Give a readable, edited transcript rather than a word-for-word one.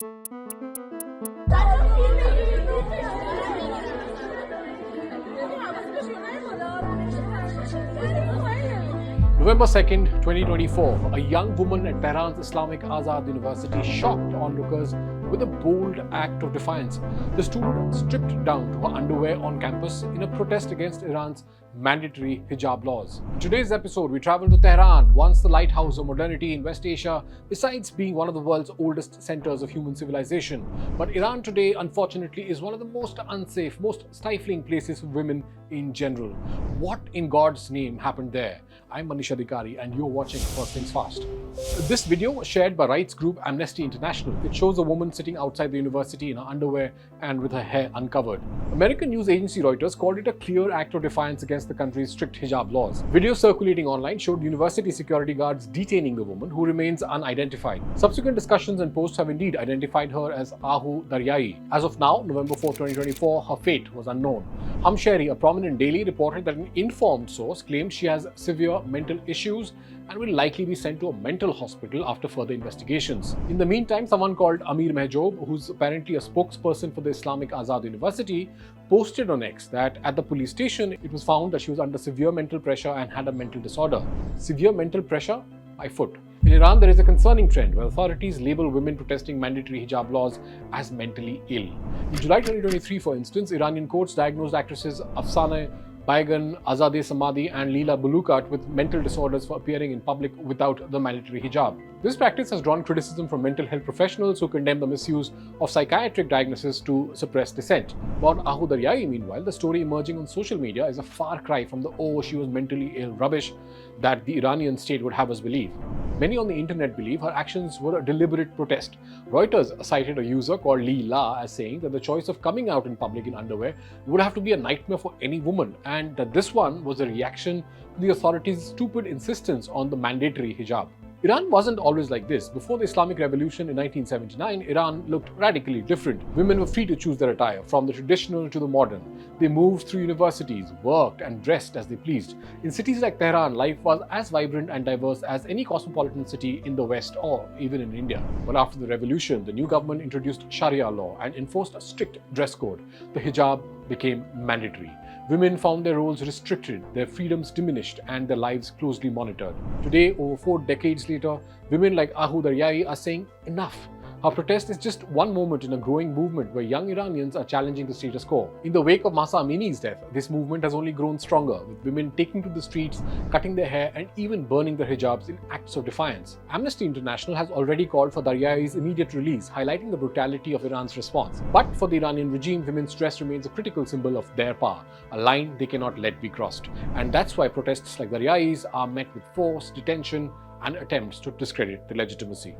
November 2nd, 2024, a young woman at Tehran's Islamic Azad University shocked onlookers with a bold act of defiance. The student stripped down to her underwear on campus in a protest against Iran's mandatory hijab laws. In today's episode, we travel to Tehran, once the lighthouse of modernity in West Asia, besides being one of the world's oldest centers of human civilization. But Iran today, unfortunately, is one of the most unsafe, most stifling places for women in general. What in God's name happened there? I'm Manish Adhikary and you're watching First Things Fast. This video was shared by rights group Amnesty International. It shows a woman sitting outside the university in her underwear and with her hair uncovered. American news agency Reuters called it a clear act of defiance against the country's strict hijab laws. Videos circulating online showed university security guards detaining the woman, who remains unidentified. Subsequent discussions and posts have indeed identified her as Ahu Daryai. As of now, November 4, 2024, her fate was unknown. Hamsheri, a prominent daily, reported that an informed source claimed she has severe mental issues and will likely be sent to a mental hospital after further investigations. In the meantime, someone called Amir Mehjob, who's apparently a spokesperson for the Islamic Azad University, posted on X that at the police station, it was found that she was under severe mental pressure and had a mental disorder. Severe mental pressure? My foot. In Iran, there is a concerning trend where authorities label women protesting mandatory hijab laws as mentally ill. In July 2023, for instance, Iranian courts diagnosed actresses Afsaneh Baygan, Azadeh Samadhi and Leela Bulukat with mental disorders for appearing in public without the mandatory hijab. This practice has drawn criticism from mental health professionals who condemn the misuse of psychiatric diagnosis to suppress dissent. About Ahu Daryai, meanwhile, the story emerging on social media is a far cry from the "oh, she was mentally ill" rubbish that the Iranian state would have us believe. Many on the internet believe her actions were a deliberate protest. Reuters cited a user called Lee La as saying that the choice of coming out in public in underwear would have to be a nightmare for any woman, and that this one was a reaction to the authorities' stupid insistence on the mandatory hijab. Iran wasn't always like this. Before the Islamic Revolution in 1979, Iran looked radically different. Women were free to choose their attire, from the traditional to the modern. They moved through universities, worked and dressed as they pleased. In cities like Tehran, life was as vibrant and diverse as any cosmopolitan city in the West or even in India. But after the revolution, the new government introduced Sharia law and enforced a strict dress code. The hijab became mandatory. Women found their roles restricted, their freedoms diminished, and their lives closely monitored. Today, over 4 decades later, women like Ahu Daryai are saying enough. Her protest is just one moment in a growing movement where young Iranians are challenging the status quo. In the wake of Mahsa Amini's death, this movement has only grown stronger, with women taking to the streets, cutting their hair, and even burning their hijabs in acts of defiance. Amnesty International has already called for Daryai's immediate release, highlighting the brutality of Iran's response. But for the Iranian regime, women's dress remains a critical symbol of their power, a line they cannot let be crossed. And that's why protests like Daryai's are met with force, detention, and attempts to discredit the legitimacy.